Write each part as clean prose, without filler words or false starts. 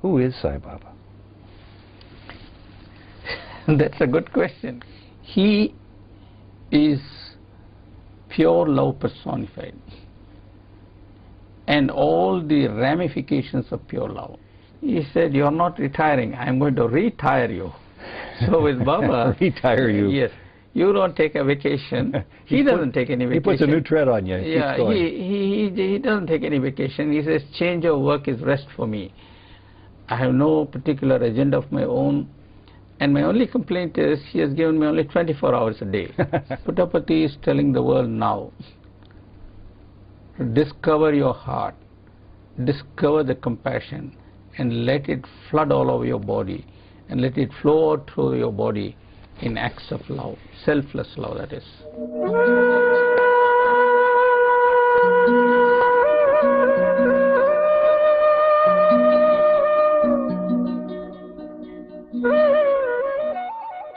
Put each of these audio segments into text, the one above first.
Who is Sai Baba? That's a good question. He is pure love personified, and all the ramifications of pure love. He said, "You're not retiring. I'm going to retire you." So with Baba, retire you. Yes, you don't take a vacation. He doesn't take any vacation. He puts a new tread on you. Yeah, he doesn't take any vacation. He says, "Change of work is rest for me. I have no particular agenda of my own. And my only complaint is he has given me only 24 hours a day." Puttapati is telling the world now, discover your heart, discover the compassion, and let it flood all over your body, and let it flow out through your body in acts of love, selfless love, that is.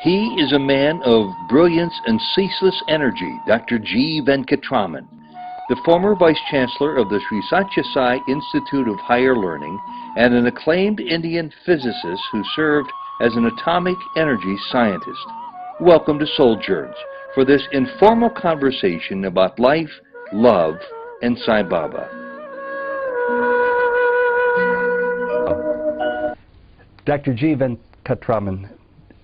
He is a man of brilliance and ceaseless energy, Dr. G. Venkataraman, the former Vice Chancellor of the Sri Sathya Sai Institute of Higher Learning and an acclaimed Indian physicist who served as an atomic energy scientist. Welcome to Sojourns for this informal conversation about life, love, and Sai Baba. Dr. G. Venkataraman,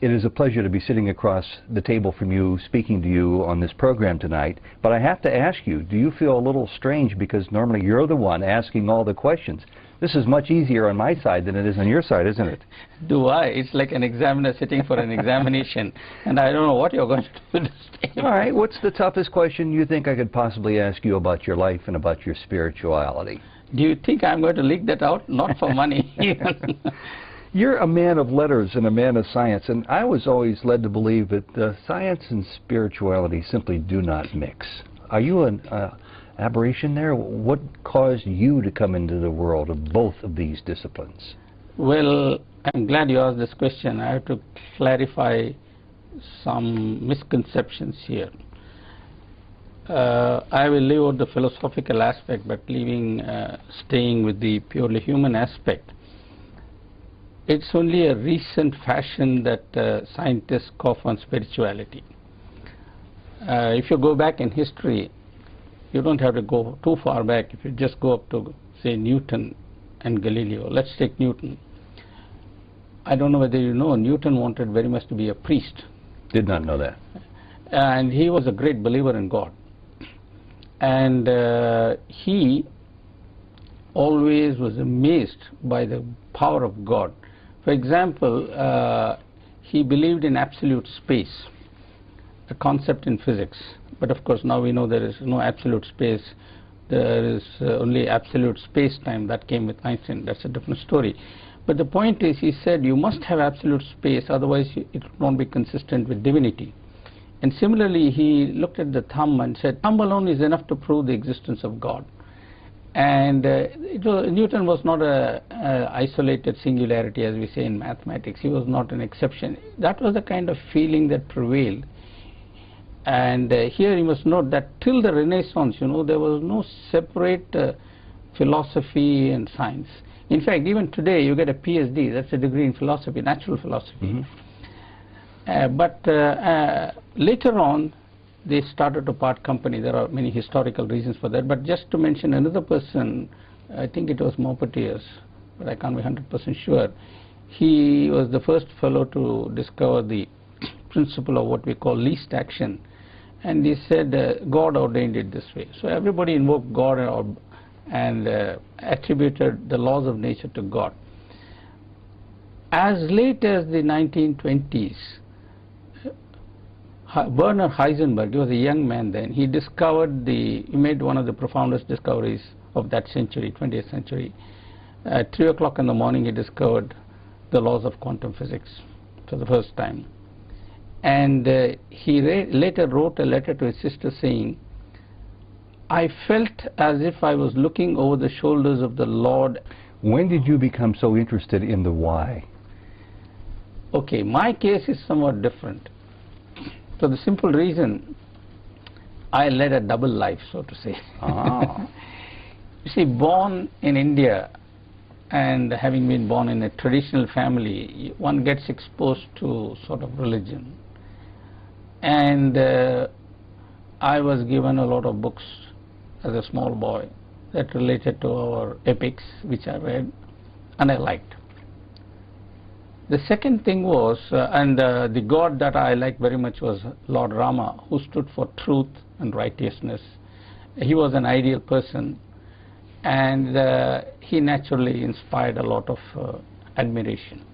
it is a pleasure to be sitting across the table from you, speaking to you on this program tonight. But I have to ask you, do you feel a little strange because normally you're the one asking all the questions? This is much easier on my side than it is on your side, isn't it? Do I? It's like an examiner sitting for an examination, and I don't know what you're going to do this day. All right, what's the toughest question you think I could possibly ask you about your life and about your spirituality? Do you think I'm going to leak that out? Not for money. You're a man of letters and a man of science, and I was always led to believe that science and spirituality simply do not mix. Are you an aberration there? What caused you to come into the world of both of these disciplines? Well, I'm glad you asked this question. I have to clarify some misconceptions here. I will leave out the philosophical aspect, but staying with the purely human aspect. It's only a recent fashion that scientists cough on spirituality. If you go back in history, you don't have to go too far back. If you just go up to, say, Newton and Galileo. Let's take Newton. I don't know whether you know, Newton wanted very much to be a priest. Did not know that. And he was a great believer in God. And he always was amazed by the power of God. For example, he believed in absolute space, a concept in physics. But of course now we know there is no absolute space. There is only absolute space-time. That came with Einstein. That's a different story. But the point is, he said you must have absolute space, otherwise it will not be consistent with divinity. And similarly, he looked at the thumb and said thumb alone is enough to prove the existence of God. And Newton was not an isolated singularity, as we say in mathematics. He was not an exception. That was the kind of feeling that prevailed. And here you must note that till the Renaissance, there was no separate philosophy and science. In fact, even today, you get a PhD, that's a degree in philosophy, natural philosophy. But later on, they started to part company. There are many historical reasons for that. But just to mention another person, I think it was Maupertuis, but I can't be 100% sure. He was the first fellow to discover the principle of what we call least action. And he said God ordained it this way. So everybody invoked God and attributed the laws of nature to God. As late as the 1920s, Werner Heisenberg, he was a young man then, he made one of the profoundest discoveries of that century, 20th century. At 3 o'clock in the morning, he discovered the laws of quantum physics for the first time. And he later wrote a letter to his sister saying, I felt as if I was looking over the shoulders of the Lord. When did you become so interested in the why? Okay, my case is somewhat different. For the simple reason, I led a double life, so to say. Ah. You see, born in India and having been born in a traditional family, one gets exposed to sort of religion. And I was given a lot of books as a small boy that related to our epics, which I read and I liked. The second thing was, the God that I liked very much was Lord Rama, who stood for truth and righteousness. He was an ideal person, and he naturally inspired a lot of admiration,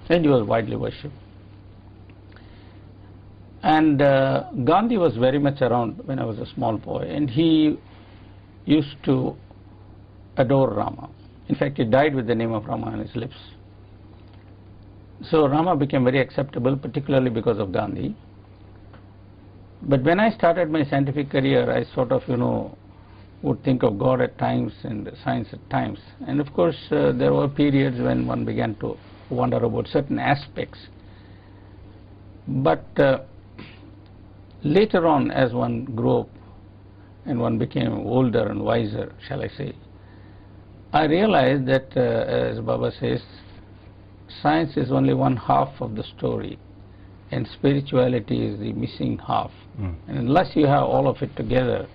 and he was widely worshipped. And Gandhi was very much around when I was a small boy, and he used to adore Rama. In fact, he died with the name of Rama on his lips. So Rama became very acceptable, particularly because of Gandhi. But when I started my scientific career, I sort of, would think of God at times and science at times. And of course, there were periods when one began to wonder about certain aspects. But later on, as one grew up and one became older and wiser, shall I say, I realized that, as Baba says, science is only one half of the story, and spirituality is the missing half. And unless you have all of it together,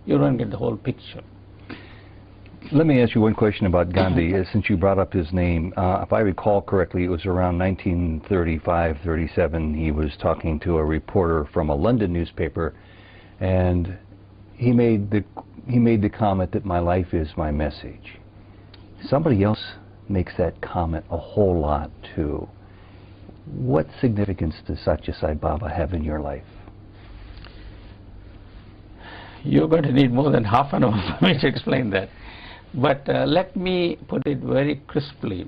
you don't get the whole picture. Let me ask you one question about Gandhi, since you brought up his name. If I recall correctly, it was around 1935-37. He was talking to a reporter from a London newspaper, and he made the comment that my life is my message. Somebody else makes that comment a whole lot too. What significance does Sathya Sai Baba have in your life? You're going to need more than half an hour for me to explain that. But let me put it very crisply.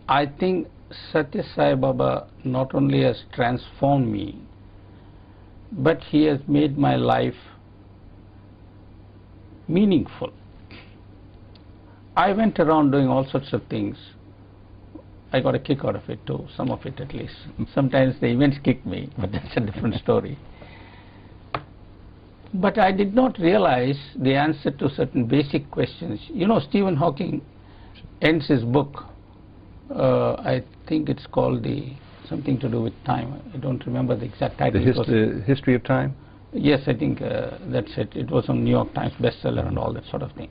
I think Sathya Sai Baba not only has transformed me, but he has made my life meaningful. I went around doing all sorts of things. I got a kick out of it too, some of it at least. Sometimes the events kicked me, but that's a different story. But I did not realize the answer to certain basic questions. Stephen Hawking ends his book, I think it's called something to do with time. I don't remember the exact title. The History of Time? Yes, I think that's it. It was on New York Times bestseller and all that sort of thing.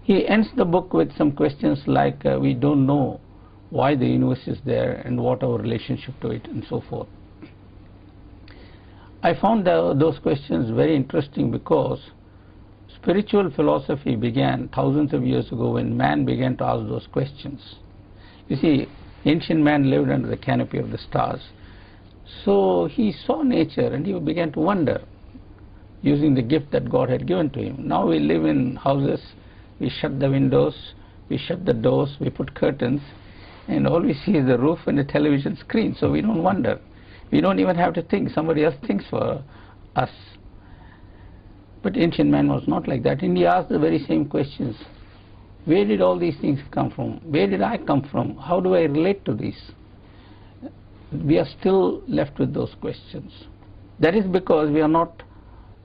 He ends the book with some questions like, we don't know why the universe is there and what our relationship to it and so forth. I found those questions very interesting because spiritual philosophy began thousands of years ago when man began to ask those questions. You see, ancient man lived under the canopy of the stars. So he saw nature and he began to wonder, using the gift that God had given to him. Now we live in houses, we shut the windows, we shut the doors, we put curtains, and all we see is the roof and the television screen, so we don't wonder. We don't even have to think, somebody else thinks for us. But ancient man was not like that, and he asked the very same questions. Where did all these things come from? Where did I come from? How do I relate to these? We are still left with those questions. That is because we are not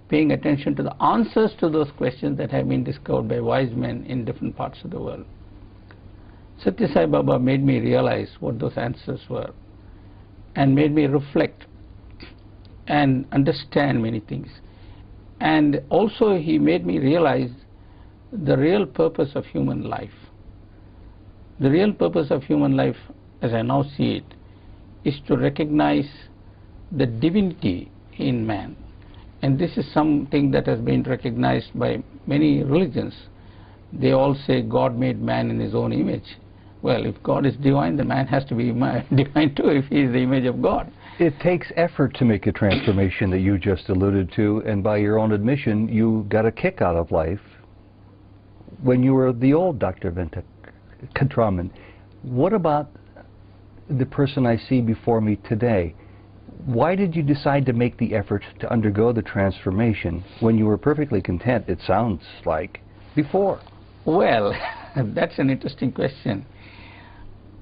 paying attention to the answers to those questions that have been discovered by wise men in different parts of the world. Sathya Sai Baba made me realize what those answers were and made me reflect and understand many things. And also he made me realize the real purpose of human life. The real purpose of human life, as I now see it, is to recognize the divinity in man. And this is something that has been recognized by many religions. They all say God made man in his own image. Well, if God is divine, the man has to be divine too if he is the image of God. It takes effort to make a transformation that you just alluded to, and by your own admission, you got a kick out of life when you were the old Dr. Venkataraman. What about the person I see before me today? Why did you decide to make the effort to undergo the transformation when you were perfectly content, it sounds like, before? Well, that's an interesting question.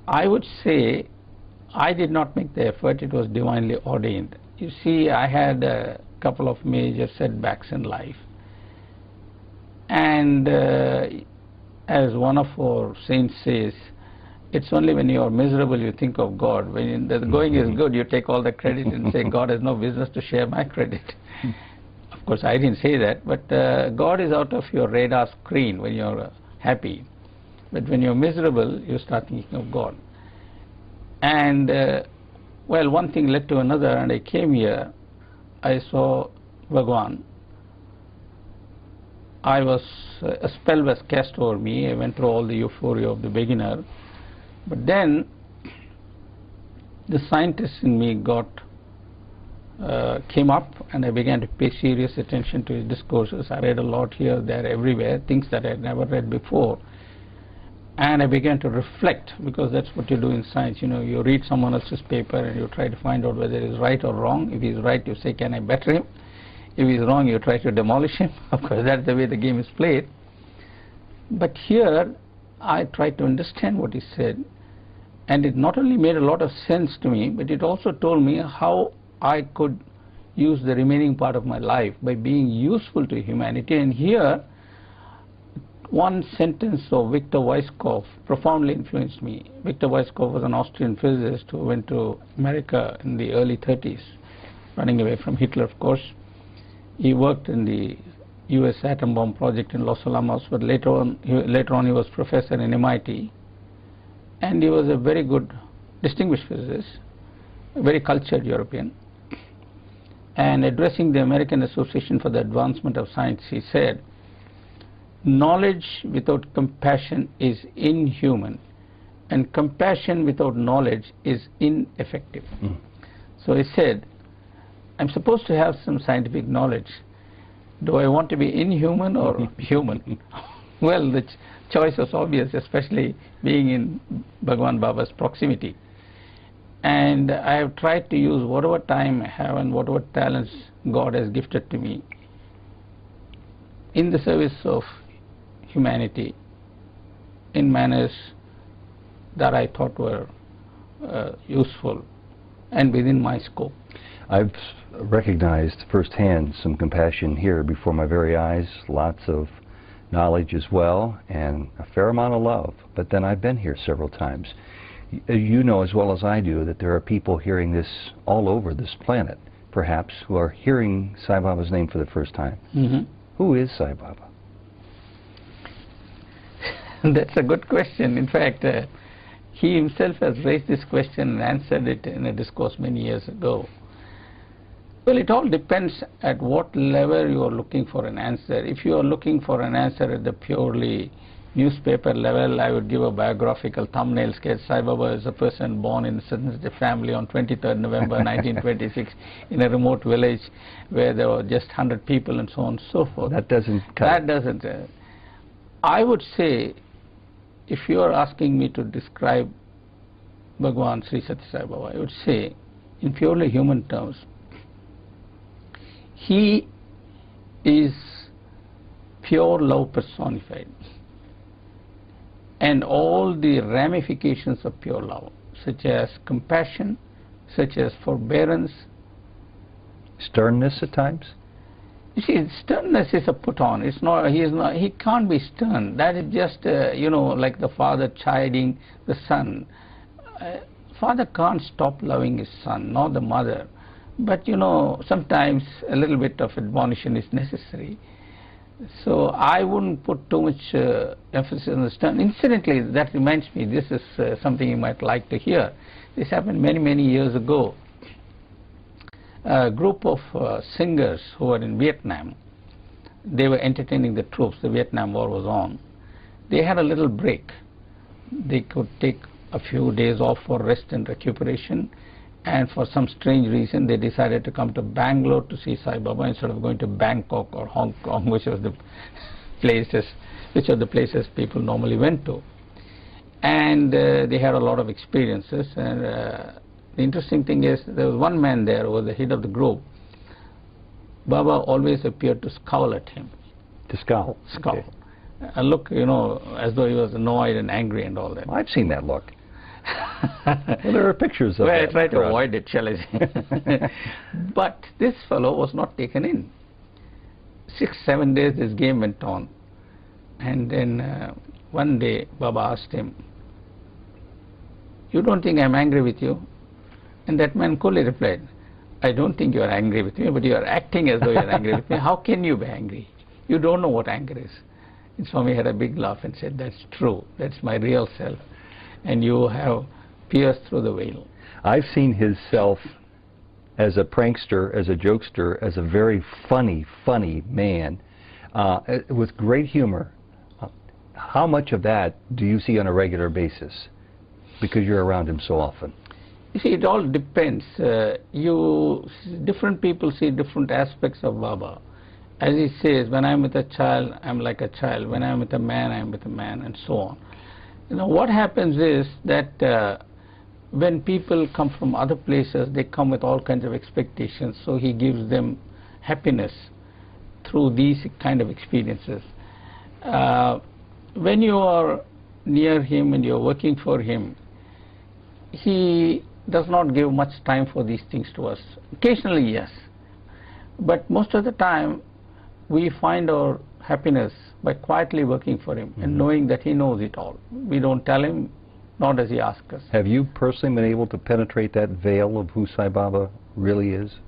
I would say I did not make the effort, it was divinely ordained. You see, I had a couple of major setbacks in life. And as one of our saints says, it's only when you are miserable you think of God. When the going is good, you take all the credit and say, God has no business to share my credit. Of course, I didn't say that, but God is out of your radar screen when you're happy. But when you're miserable, you start thinking of God. And, well, one thing led to another, and I came here, I saw Bhagwan. A spell was cast over me. I went through all the euphoria of the beginner. But then, the scientist in me came up, and I began to pay serious attention to his discourses. I read a lot here, there, everywhere, things that I had never read before. And I began to reflect, because that's what you do in science. You know, you read someone else's paper and you try to find out whether he's right or wrong. If he's right, you say, can I better him? If he's wrong, you try to demolish him. Of course, that's the way the game is played. But here, I tried to understand what he said. And it not only made a lot of sense to me, but it also told me how I could use the remaining part of my life by being useful to humanity. And here, one sentence of Victor Weisskopf profoundly influenced me. Victor Weisskopf was an Austrian physicist who went to America in the early 30s, running away from Hitler, of course. He worked in the US atom bomb project in Los Alamos, but later on he was professor in MIT. And he was a very good, distinguished physicist, a very cultured European. And addressing the American Association for the Advancement of Science, he said, knowledge without compassion is inhuman, and compassion without knowledge is ineffective. So he said, I'm supposed to have some scientific knowledge. Do I want to be inhuman or human? Well, the choice was obvious, especially being in Bhagwan Baba's proximity. And I have tried to use whatever time I have and whatever talents God has gifted to me in the service of humanity in manners that I thought were useful and within my scope. I've recognized firsthand some compassion here before my very eyes, lots of knowledge as well, and a fair amount of love. But then I've been here several times. You know as well as I do that there are people hearing this all over this planet, perhaps, who are hearing Sai Baba's name for the first time. Who is Sai Baba? That's a good question. In fact, he himself has raised this question and answered it in a discourse many years ago. Well, it all depends at what level you are looking for an answer. If you are looking for an answer at the purely newspaper level, I would give a biographical thumbnail sketch. Sai Baba is a person born in a certain family on 23rd November 1926 in a remote village where there were just 100 people and so on and so forth. That doesn't cut. That doesn't. I would say, if you are asking me to describe Bhagwan Sri Sathya Sai Baba, I would say, in purely human terms, he is pure love personified, and all the ramifications of pure love, such as compassion, such as forbearance. Sternness at times? You see, sternness is a put-on. It's not. He can't be stern. That is just, you know, like the father chiding the son. Father can't stop loving his son, nor the mother. But you know, sometimes a little bit of admonition is necessary. So I wouldn't put too much emphasis on the stern. Incidentally, that reminds me, this is something you might like to hear. This happened many, many years ago. A group of singers who were in Vietnam, they were entertaining the troops. The Vietnam War was on. They had a little break. They could take a few days off for rest and recuperation, and for some strange reason they decided to come to Bangalore to see Sai Baba instead of going to Bangkok or Hong Kong, which are the places people normally went to. And they had a lot of experiences, and the interesting thing is, there was one man there who was the head of the group. Baba always appeared to scowl at him. To scowl? Scowl. Okay. And look, you know, as though he was annoyed and angry and all that. Well, I've seen that look. Well, there are pictures of well, that. I tried to avoid it, shall I say. But this fellow was not taken in. 6-7 days this game went on. And then One day Baba asked him, "You don't think I'm angry with you?" And that man coolly replied, "I don't think you are angry with me, but you are acting as though you are angry with me. How can you be angry? You don't know what anger is." And Swami had a big laugh and said, "That's true. That's my real self. And you have pierced through the veil." I've seen his self as a prankster, as a jokester, as a very funny man with great humor. How much of that do you see on a regular basis because you're around him so often? You see, it all depends. Different people see different aspects of Baba. As he says, when I'm with a child, I'm like a child. When I'm with a man, I'm with a man, and so on. You know, what happens is that when people come from other places, they come with all kinds of expectations, so he gives them happiness through these kind of experiences. When you are near him and you're working for him, he does not give much time for these things to us. Occasionally, yes. But most of the time, we find our happiness by quietly working for him and knowing that he knows it all. We don't tell him, nor does he ask us. Have you personally been able to penetrate that veil of who Sai Baba really is?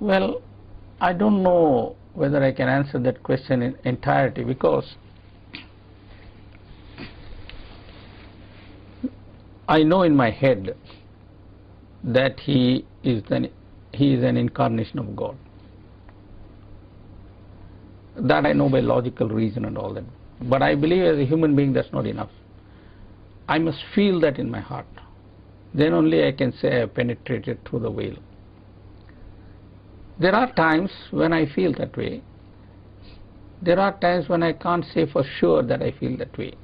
Well, I don't know whether I can answer that question in entirety, because I know in my head that he is an incarnation of God. That I know by logical reason and all that. But I believe as a human being that's not enough. I must feel that in my heart. Then only I can say I have penetrated through the veil. There are times when I feel that way. There are times when I can't say for sure that I feel that way.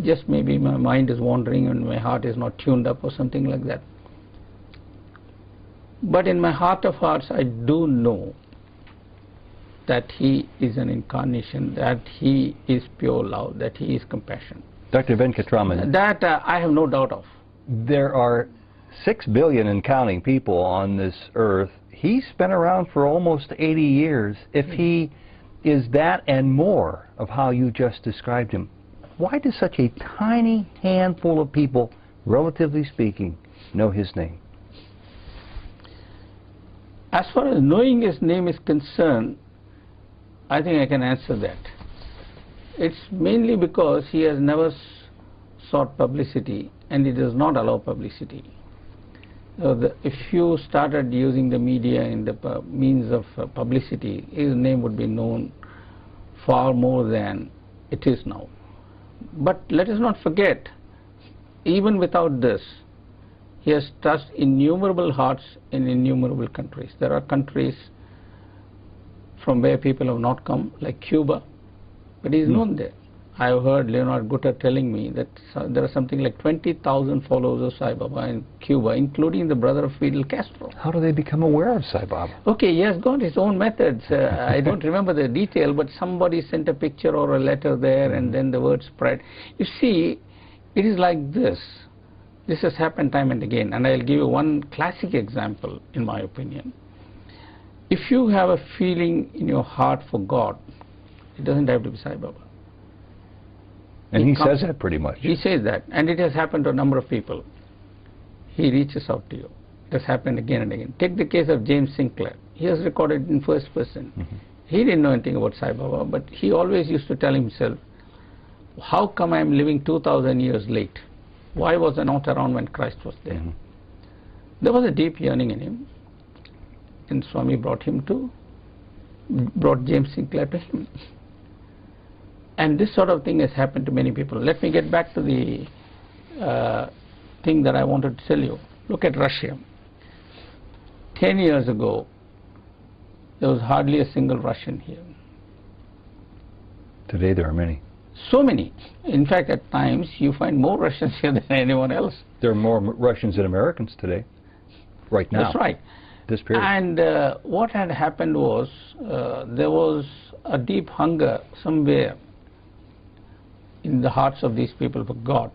Just maybe my mind is wandering and my heart is not tuned up or something like that. But in my heart of hearts, I do know that he is an incarnation, that he is pure love, that he is compassion. Dr. Venkataraman, that I have no doubt of. There are 6 billion and counting people on this earth. He's been around for almost 80 years. If he is that and more of how you just described him, why does such a tiny handful of people, relatively speaking, know his name? As far as knowing his name is concerned, I think I can answer that. It's mainly because he has never sought publicity, and he does not allow publicity. If you started using the media in the means of publicity, his name would be known far more than it is now. But let us not forget, even without this, he has touched innumerable hearts in innumerable countries. There are countries from where people have not come, like Cuba, but he is known there. I have heard Leonard Gutter telling me that there are something like 20,000 followers of Sai Baba in Cuba, including the brother of Fidel Castro. How do they become aware of Sai Baba? Okay, he has got his own methods. I don't remember the detail, but somebody sent a picture or a letter there, and then the word spread. You see, it is like this. This has happened time and again, and I'll give you one classic example, in my opinion. If you have a feeling in your heart for God, it doesn't have to be Sai Baba. And he says that pretty much. He says that, and it has happened to a number of people. He reaches out to you. It has happened again and again. Take the case of James Sinclair. He has recorded in first person. He didn't know anything about Sai Baba, but he always used to tell himself, how come I'm living 2,000 years late? Why was I not around when Christ was there? There was a deep yearning in him, and Swami brought James Sinclair to him. And this sort of thing has happened to many people. Let me get back to the thing that I wanted to tell you. Look at Russia. 10 years ago, there was hardly a single Russian here. Today there are many. So many. In fact, at times, you find more Russians here than anyone else. There are more Russians than Americans today, right now. That's right. This period. And what had happened was, there was a deep hunger somewhere in the hearts of these people for God.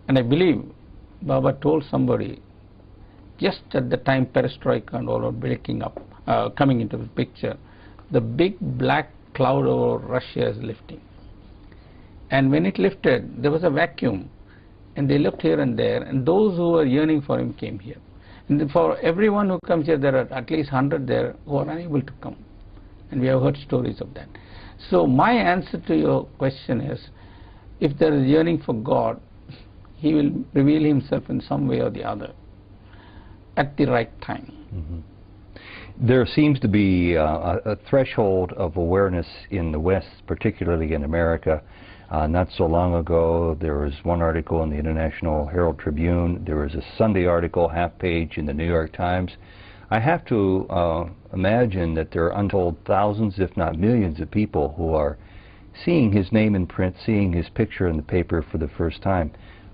And I believe Baba told somebody, just at the time perestroika and all are breaking up, coming into the picture, the big black cloud over Russia is lifting. And when it lifted, there was a vacuum. And they looked here and there, and those who were yearning for him came here. And for everyone who comes here, there are at least 100 there who are unable to come. And we have heard stories of that. So my answer to your question is, if there is yearning for God, He will reveal Himself in some way or the other at the right time. Mm-hmm. There seems to be a threshold of awareness in the West, particularly in America. Not so long ago, there was one article in the International Herald Tribune. There was a Sunday article, half page, in the New York Times. I have to imagine that there are untold thousands, if not millions, of people who are seeing his name in print, seeing his picture in the paper for the first time.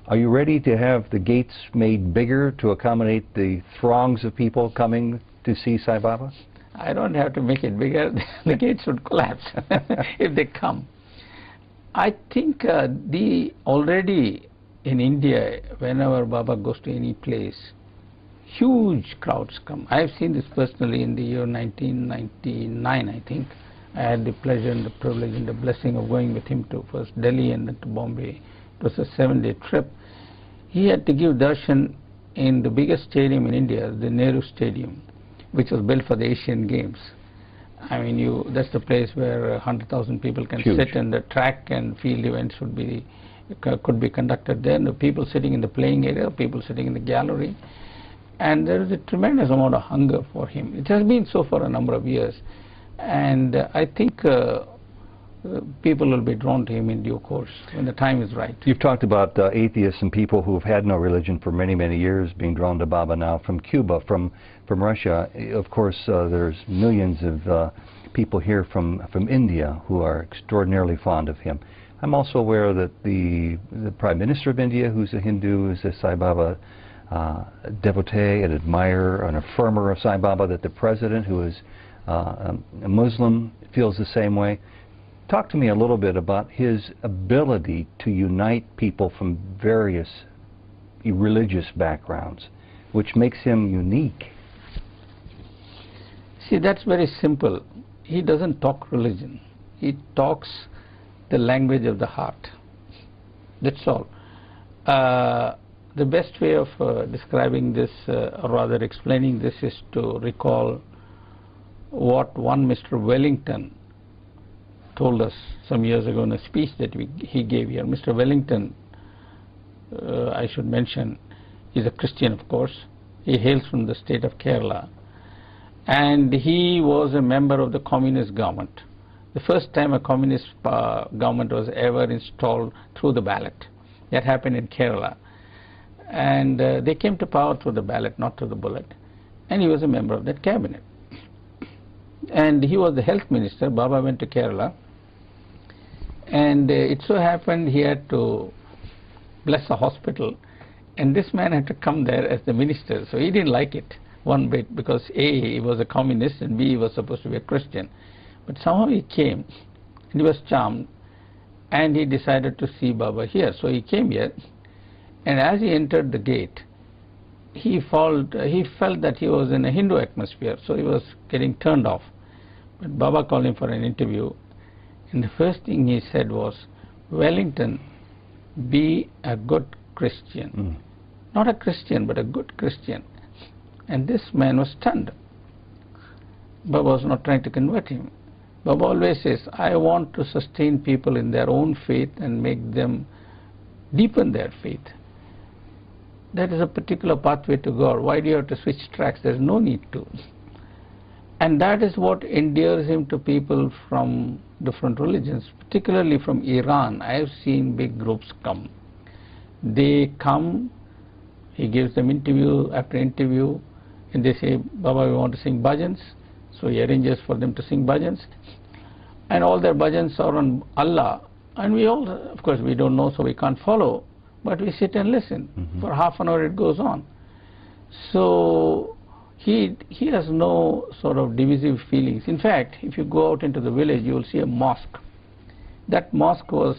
Are you ready to have the gates made bigger to accommodate the throngs of people coming to see Sai Baba? I don't have to make it bigger. The gates would collapse if they come. I think already in India, whenever Baba goes to any place, huge crowds come. I have seen this personally in the year 1999, I think. I had the pleasure and the privilege and the blessing of going with him to first Delhi and then to Bombay. It was a 7-day trip. He had to give darshan in the biggest stadium in India, the Nehru Stadium, which was built for the Asian Games. I mean, that's the place where 100,000 people can Huge. sit, and the track and field events could be conducted there. And the people sitting in the playing area, people sitting in the gallery, and there is a tremendous amount of hunger for him. It has been so for a number of years, and I think people will be drawn to him in due course when the time is right. You've talked about atheists and people who have had no religion for many, many years being drawn to Baba now from Cuba, from Russia. Of course, there's millions of people here from India who are extraordinarily fond of him. I'm also aware that the Prime Minister of India, who's a Hindu, is a Sai Baba devotee, an admirer, an affirmer of Sai Baba, that the President, who is a Muslim, feels the same way. Talk to me a little bit about his ability to unite people from various religious backgrounds, which makes him unique. See, that's very simple. He doesn't talk religion. He talks the language of the heart. That's all. The best way of describing this, or rather explaining this, is to recall what one Mr. Wellington told us some years ago in a speech that he gave here. Mr. Wellington, I should mention, is a Christian, of course. He hails from the state of Kerala, and he was a member of the communist government. The first time a communist government was ever installed through the ballot. That happened in Kerala, and they came to power through the ballot, not through the bullet, and he was a member of that cabinet. And he was the health minister. Baba went to Kerala, and it so happened he had to bless a hospital, and this man had to come there as the minister. So he didn't like it one bit, because A, he was a communist, and B, he was supposed to be a Christian. But somehow he came, and he was charmed, and he decided to see Baba here. So he came here, and as he entered the gate, he felt that he was in a Hindu atmosphere, so he was getting turned off. But Baba called him for an interview, and the first thing he said was, "Wellington, be a good Christian." Not a Christian, but a good Christian. And this man was stunned. Baba was not trying to convert him. Baba always says, I want to sustain people in their own faith and make them deepen their faith. That is a particular pathway to God. Why do you have to switch tracks? There's no need to. And that is what endears him to people from different religions, particularly from Iran. I have seen big groups come. They come, he gives them interview after interview, and they say, Baba, we want to sing bhajans. So he arranges for them to sing bhajans. And all their bhajans are on Allah. And we all, of course, we don't know, so we can't follow. But we sit and listen. For half an hour it goes on. So he has no sort of divisive feelings. In fact, if you go out into the village, you will see a mosque. That mosque was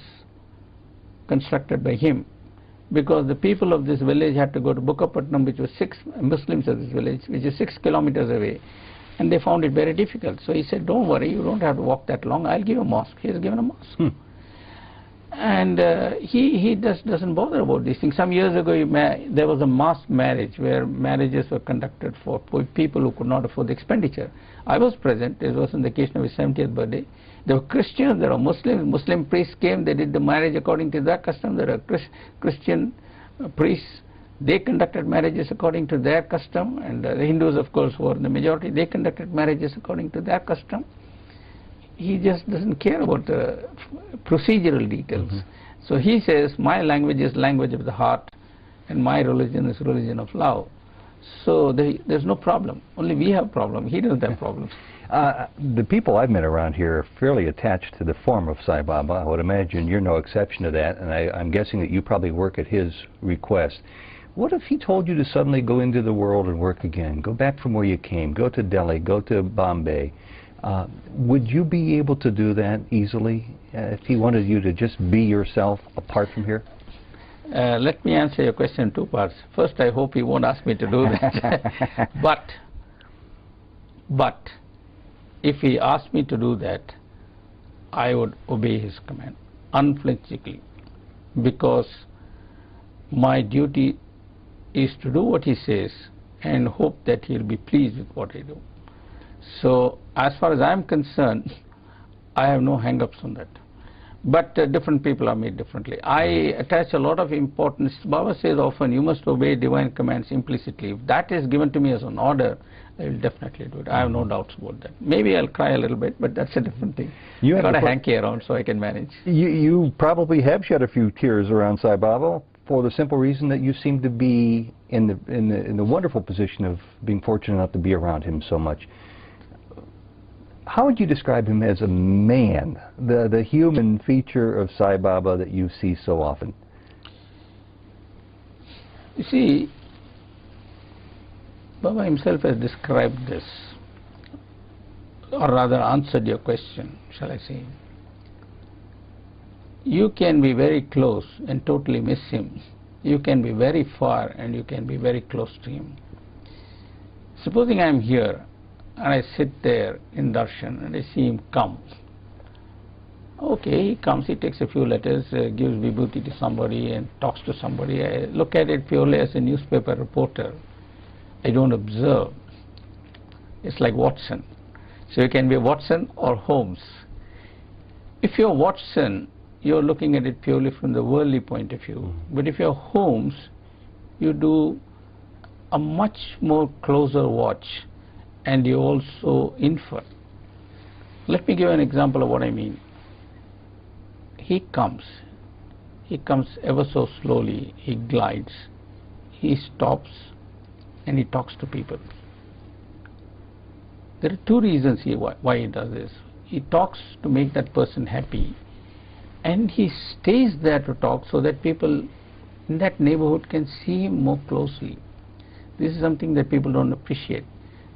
constructed by him, because the people of this village had to go to Bukkapatnam, which was 6 Muslims of this village, which is 6 kilometers away, and they found it very difficult. So he said, don't worry, you don't have to walk that long, I'll give you a mosque. He has given a mosque. And he just doesn't bother about these things. Some years ago, there was a mass marriage where marriages were conducted for people who could not afford the expenditure. I was present. It was on the occasion of his 70th birthday. There were Christians, there were Muslims. Muslim priests came, they did the marriage according to their custom. There were Christian priests. They conducted marriages according to their custom. And the Hindus, of course, were the majority. They conducted marriages according to their custom. He just doesn't care about the procedural details. So he says, my language is language of the heart, and my religion is religion of love. So there's no problem. Only we have problem. He doesn't have problems. The people I've met around here are fairly attached to the form of Sai Baba. I would imagine you're no exception to that, and I'm guessing that you probably work at his request. What if he told you to suddenly go into the world and work again, go back from where you came, go to Delhi, go to Bombay? Would you be able to do that easily if he wanted you to just be yourself apart from here? Let me answer your question in two parts. First, I hope he won't ask me to do that. But if he asked me to do that, I would obey his command unflinchingly, because my duty is to do what he says and hope that he'll be pleased with what I do. So as far as I'm concerned, I have no hang-ups on that. But different people are made differently. I attach a lot of importance. Baba says often, you must obey divine commands implicitly. If that is given to me as an order, I will definitely do it. I have no doubts about that. Maybe I'll cry a little bit, but that's a different thing. I've got a hanky around so I can manage. You probably have shed a few tears around Sai Baba for the simple reason that you seem to be in the wonderful position of being fortunate enough to be around him so much. How would you describe him as a man, the human feature of Sai Baba that you see so often? You see, Baba himself has described this, or rather answered your question, shall I say. You can be very close and totally miss him. You can be very far and you can be very close to him. Supposing I am here and I sit there in darshan and I see him come. Okay, he comes, he takes a few letters, gives vibhuti to somebody and talks to somebody. I look at it purely as a newspaper reporter. I don't observe. It's like Watson. So you can be Watson or Holmes. If you're Watson, you're looking at it purely from the worldly point of view. But if you're Holmes, you do a much more closer watch, and you also infer. Let me give an example of what I mean. He comes ever so slowly, he glides, he stops, and he talks to people. There are two reasons why he does this. He talks to make that person happy, and he stays there to talk so that people in that neighborhood can see him more closely. This is something that people don't appreciate.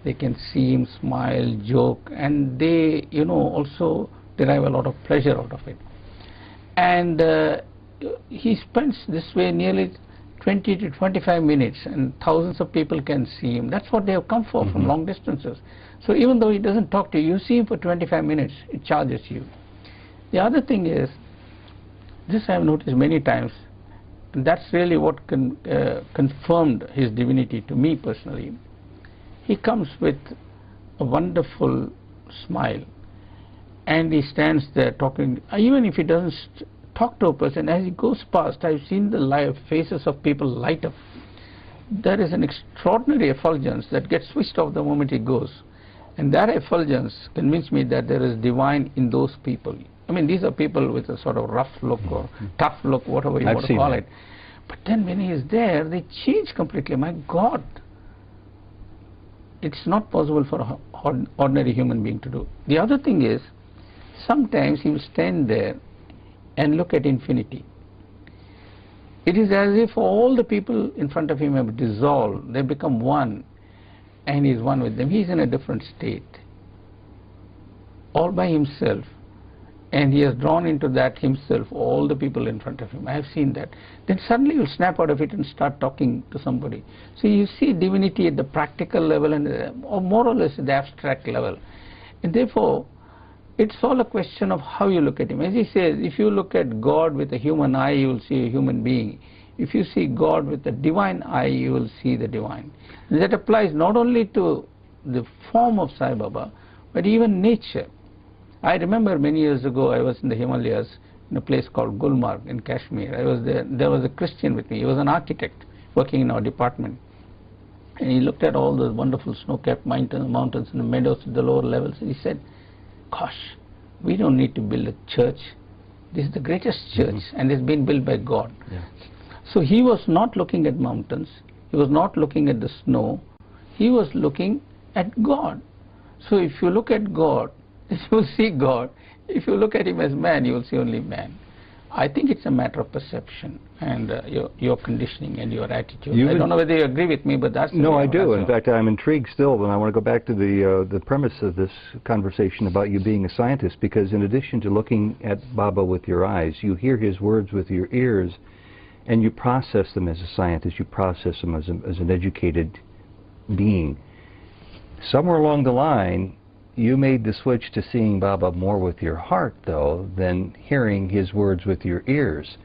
They can see him smile, joke, and they, also derive a lot of pleasure out of it. And he spends this way nearly 20 to 25 minutes, and thousands of people can see him. That's what they have come for from long distances. So even though he doesn't talk to you, you see him for 25 minutes, it charges you. The other thing is, this I have noticed many times, and that's really what confirmed his divinity to me personally. He comes with a wonderful smile, and he stands there talking. Even if he doesn't talk to a person, as he goes past, I've seen the faces of people light up. There is an extraordinary effulgence that gets switched off the moment he goes, and that effulgence convinced me that there is divine in those people. I mean, these are people with a sort of rough look or tough look, whatever you want to call it. But then when he is there, they change completely. My God! It's not possible for an ordinary human being to do. The other thing is, sometimes he will stand there and look at infinity. It is as if all the people in front of him have dissolved, they become one, and he is one with them. He is in a different state, all by himself, and he has drawn into that himself all the people in front of him. I have seen that. Then suddenly he will snap out of it and start talking to somebody. So you see divinity at the practical level and or more or less at the abstract level. And therefore, it's all a question of how you look at him. As he says, if you look at God with a human eye, you will see a human being. If you see God with a divine eye, you will see the divine. And that applies not only to the form of Sai Baba, but even nature. I remember many years ago, I was in the Himalayas, in a place called Gulmarg in Kashmir. I was there. There was a Christian with me. He was an architect working in our department. And he looked at all those wonderful snow-capped mountains and the meadows at the lower levels, and he said, gosh, we don't need to build a church. This is the greatest church, and it's been built by God. Yeah. So he was not looking at mountains. He was not looking at the snow. He was looking at God. So if you look at God, you will see God. If you look at him as man, you will see only man. I think it's a matter of perception and your conditioning and your attitude. I don't know whether you agree with me, but that's the No, way I do. In answer. fact, I'm intrigued still, and I want to go back to the premise of this conversation about you being a scientist, because in addition to looking at Baba with your eyes, you hear his words with your ears, and you process them as a scientist. You process them as an educated being. Somewhere along the line, you made the switch to seeing Baba more with your heart, though, than hearing his words with your ears.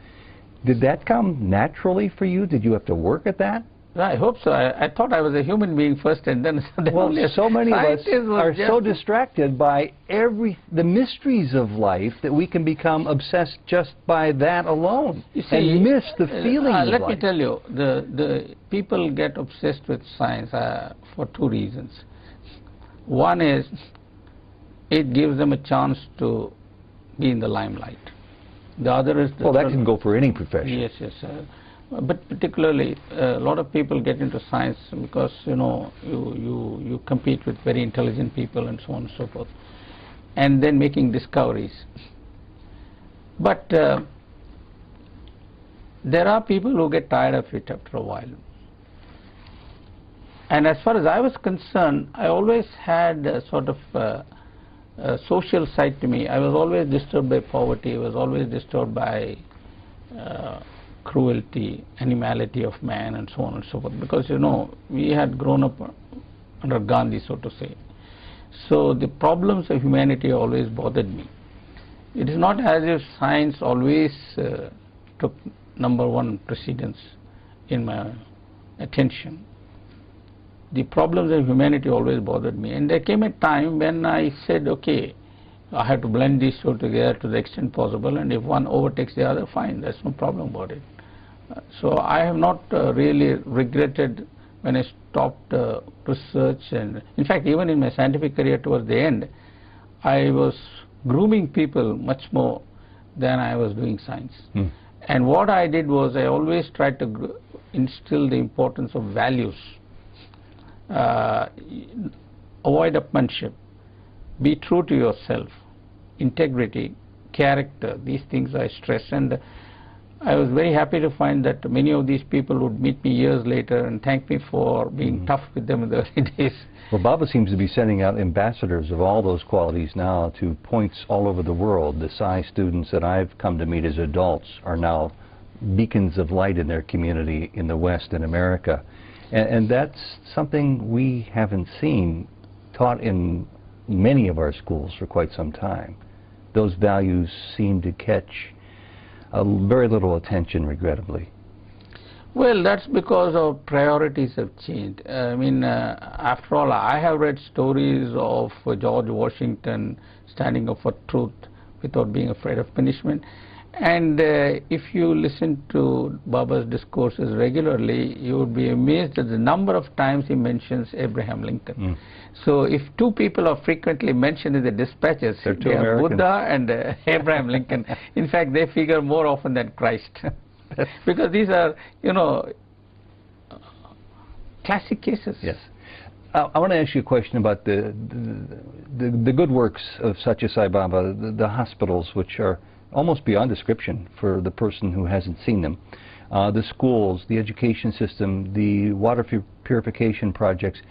Did that come naturally for you? Did you have to work at that? I hope so. I thought I was a human being first, and then Well, so many of us are so just distracted by the mysteries of life that we can become obsessed just by that alone, You see, and miss the feeling of let life. me tell you, the people get obsessed with science for two reasons. One is it gives them a chance to be in the limelight. The other is Well, that can go for any profession. Yes, yes. But particularly, a lot of people get into science because you compete with very intelligent people and so on and so forth, and then making discoveries. But there are people who get tired of it after a while. And as far as I was concerned, I always had a sort of social side to me. I was always disturbed by poverty. I was always disturbed by cruelty, animality of man, and so on and so forth. Because we had grown up under Gandhi, so to say. So the problems of humanity always bothered me. It is not as if science always took number one precedence in my attention. The problems of humanity always bothered me, and there came a time when I said, okay, I have to blend these two together to the extent possible, and if one overtakes the other, fine, there's no problem about it. So I have not really regretted when I stopped research, and in fact even in my scientific career towards the end, I was grooming people much more than I was doing science. And what I did was I always tried to instill the importance of values. Avoid upmanship, be true to yourself, integrity, character, these things I stress. And I was very happy to find that many of these people would meet me years later and thank me for being tough with them in the early days. Well, Baba seems to be sending out ambassadors of all those qualities now to points all over the world. The Psi students that I've come to meet as adults are now beacons of light in their community in the West and America. And that's something we haven't seen taught in many of our schools for quite some time. Those values seem to catch very little attention, regrettably. Well, that's because our priorities have changed. I mean, after all, I have read stories of George Washington standing up for truth without being afraid of punishment. And if you listen to Baba's discourses regularly, you would be amazed at the number of times he mentions Abraham Lincoln. So if two people are frequently mentioned in the dispatches, they are Buddha and Abraham Lincoln. In fact, they figure more often than Christ. Because these are, classic cases. Yes. I want to ask you a question about the good works of Satya Sai Baba, the hospitals, which are almost beyond description for the person who hasn't seen them. The schools, the education system, the water purification projects.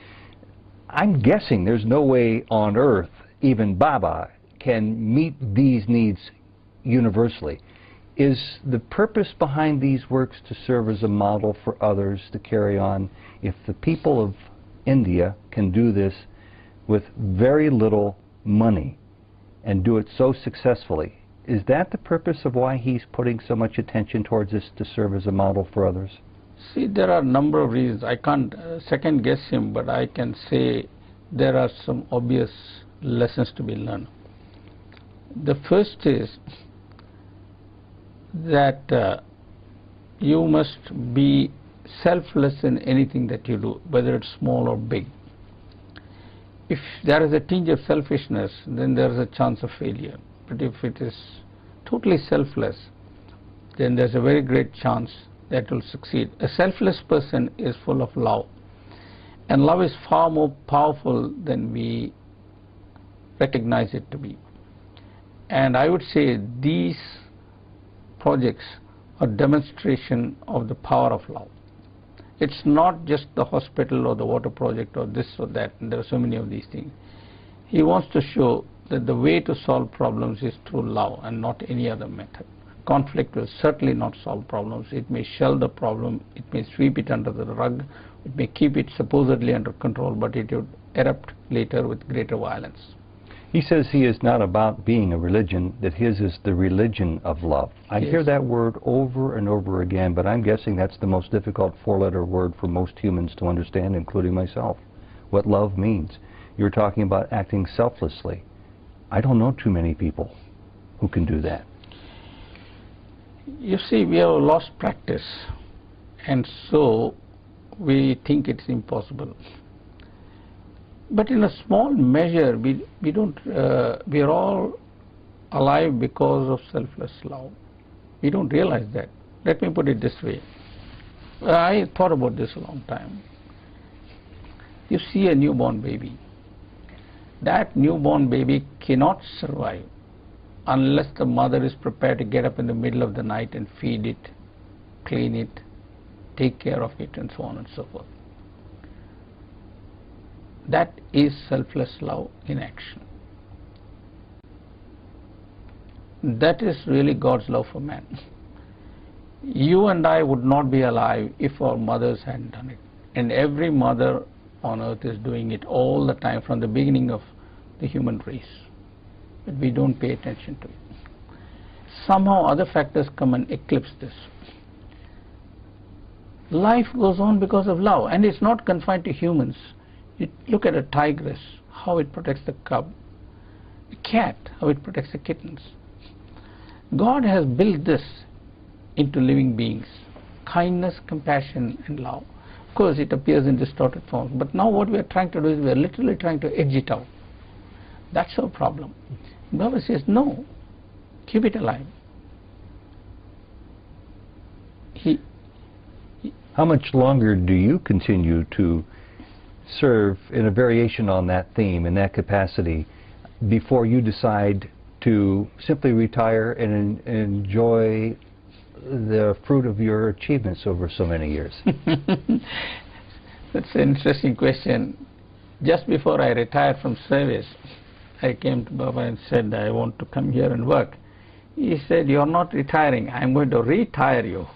I'm guessing there's no way on earth even Baba can meet these needs universally. Is the purpose behind these works to serve as a model for others to carry on? If the people of India can do this with very little money, and do it so successfully. Is that the purpose of why he's putting so much attention towards this, to serve as a model for others? See, there are a number of reasons. I can't second guess him, but I can say there are some obvious lessons to be learned. The first is that you must be selfless in anything that you do, whether it's small or big. If there is a tinge of selfishness, then there is a chance of failure. But if it is totally selfless, then there's a very great chance that will succeed. A selfless person is full of love, and love is far more powerful than we recognize it to be. And I would say these projects are demonstration of the power of love. It's not just the hospital or the water project or this or that, and there are so many of these things. He wants to show that the way to solve problems is through love and not any other method. Conflict will certainly not solve problems. It may shelve the problem, it may sweep it under the rug, it may keep it supposedly under control, but it would erupt later with greater violence. He says he is not about being a religion, that his is the religion of love. I Yes. hear that word over and over again, but I'm guessing that's the most difficult four-letter word for most humans to understand, including myself, what love means. You're talking about acting selflessly. I don't know too many people who can do that. You see, we have lost practice, and so we think it's impossible. But in a small measure, we are all alive because of selfless love. We don't realize that. Let me put it this way. I thought about this a long time. You see a newborn baby. That newborn baby cannot survive unless the mother is prepared to get up in the middle of the night and feed it, clean it, take care of it, and so on and so forth. That is selfless love in action. That is really God's love for man. You and I would not be alive if our mothers hadn't done it. And every mother on earth is doing it all the time from the beginning of the human race. But we don't pay attention to it. Somehow other factors come and eclipse this. Life goes on because of love, and it's not confined to humans. You look at a tigress, how it protects the cub. A cat, how it protects the kittens. God has built this into living beings. Kindness, compassion, and love. Of course, it appears in distorted forms, but now what we are trying to do is we are literally trying to edge it out. That's our problem. Baba says, no, keep it alive. How much longer do you continue to serve in a variation on that theme, in that capacity, before you decide to simply retire and enjoy the fruit of your achievements over so many years? That's an interesting question. Just before I retired from service, I came to Baba and said, I want to come here and work. He said, you're not retiring, I'm going to retire you.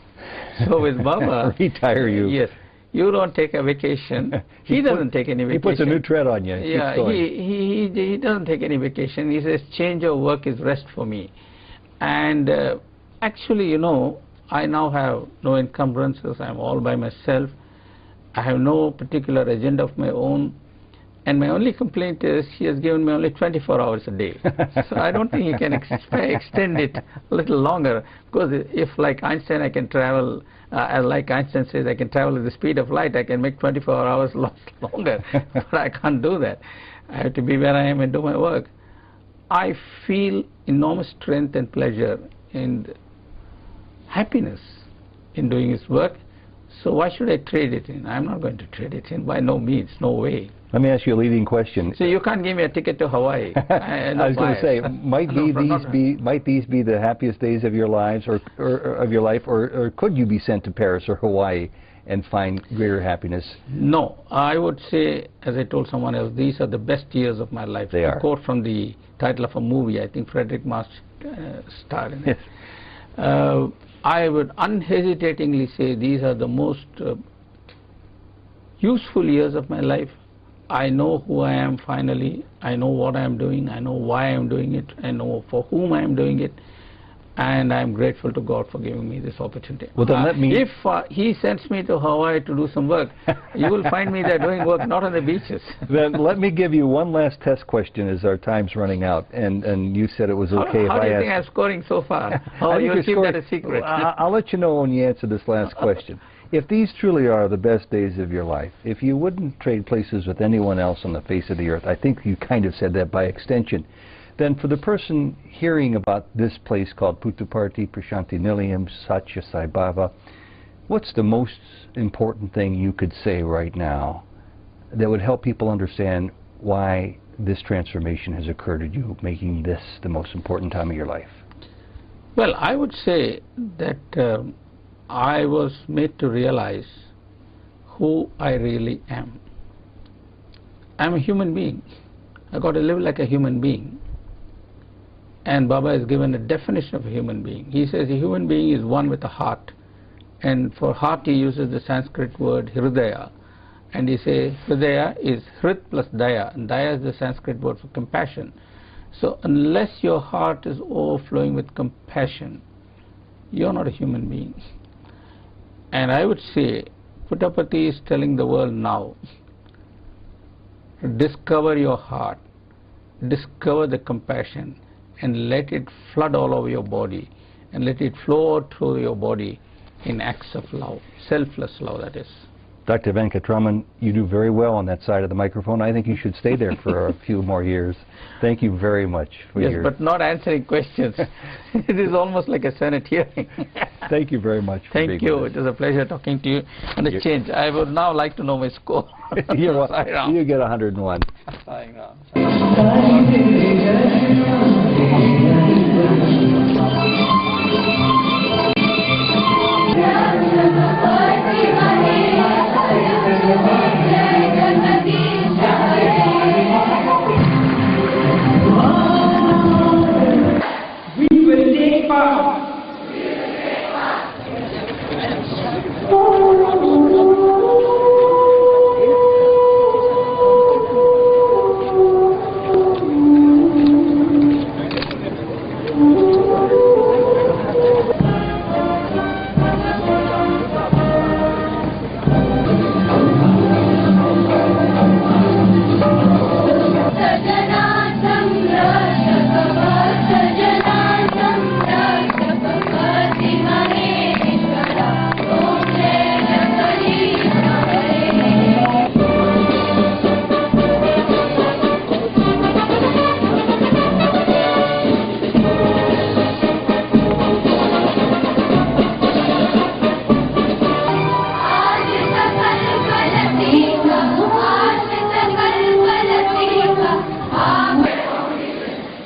So with Baba... Retire you. Yes. You don't take a vacation. He doesn't take any vacation. He puts a new tread on you. Yeah, he doesn't take any vacation. He says, change of work is rest for me. And actually, you know, I now have no encumbrances. I'm all by myself. I have no particular agenda of my own. And my only complaint is he has given me only 24 hours a day. So I don't think he can extend it a little longer. Because if, like Einstein, I can travel, like Einstein says, I can travel at the speed of light, I can make 24 hours longer. But I can't do that. I have to be where I am and do my work. I feel enormous strength and pleasure and happiness in doing his work. So why should I trade it in? I'm not going to trade it in, by no means, no way. Let me ask you a leading question. So you can't give me a ticket to Hawaii. I was going to say, might these be the happiest days of your lives, or of your life, or could you be sent to Paris or Hawaii and find greater happiness? No, I would say, as I told someone else, these are the best years of my life. They are. A quote from the title of a movie, I think Frederick March starred in it. Yes. I would unhesitatingly say these are the most useful years of my life, I know who I am finally, I know what I am doing, I know why I am doing it, I know for whom I am doing it, and I am grateful to God for giving me this opportunity. Well, then let me... If He sends me to Hawaii to do some work, you will find me there doing work, not on the beaches. Then let me give you one last test question as our time's running out, and you said it was okay if I asked... How do you think I'm scoring so far? Or you'll keep that a secret? I'll let you know when you answer this last question. If these truly are the best days of your life, if you wouldn't trade places with anyone else on the face of the earth, I think you kind of said that by extension, then for the person hearing about this place called Puttaparthi Prashanti Nilayam, Sathya Sai Baba, what's the most important thing you could say right now that would help people understand why this transformation has occurred to you, making this the most important time of your life? Well, I would say that I was made to realize who I really am. I'm a human being. I've got to live like a human being. And Baba has given a definition of a human being. He says a human being is one with a heart. And for heart he uses the Sanskrit word hridaya. And he says hridaya is hrit plus daya. And daya is the Sanskrit word for compassion. So unless your heart is overflowing with compassion, you're not a human being. And I would say Puttaparthi is telling the world now, discover your heart, discover the compassion, and let it flood all over your body, and let it flow through your body in acts of love, selfless love, that is. Dr. Venkataraman, you do very well on that side of the microphone. I think you should stay there for a few more years. Thank you very much for Yes, but not answering questions. It is almost like a Senate hearing. Thank you very much for being Thank you. with us. It was a pleasure talking to you. And a change. I would now like to know my score. You get 101. We will take part.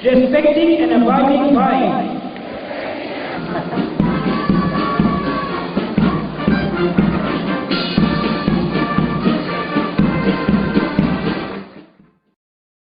Respecting and abiding by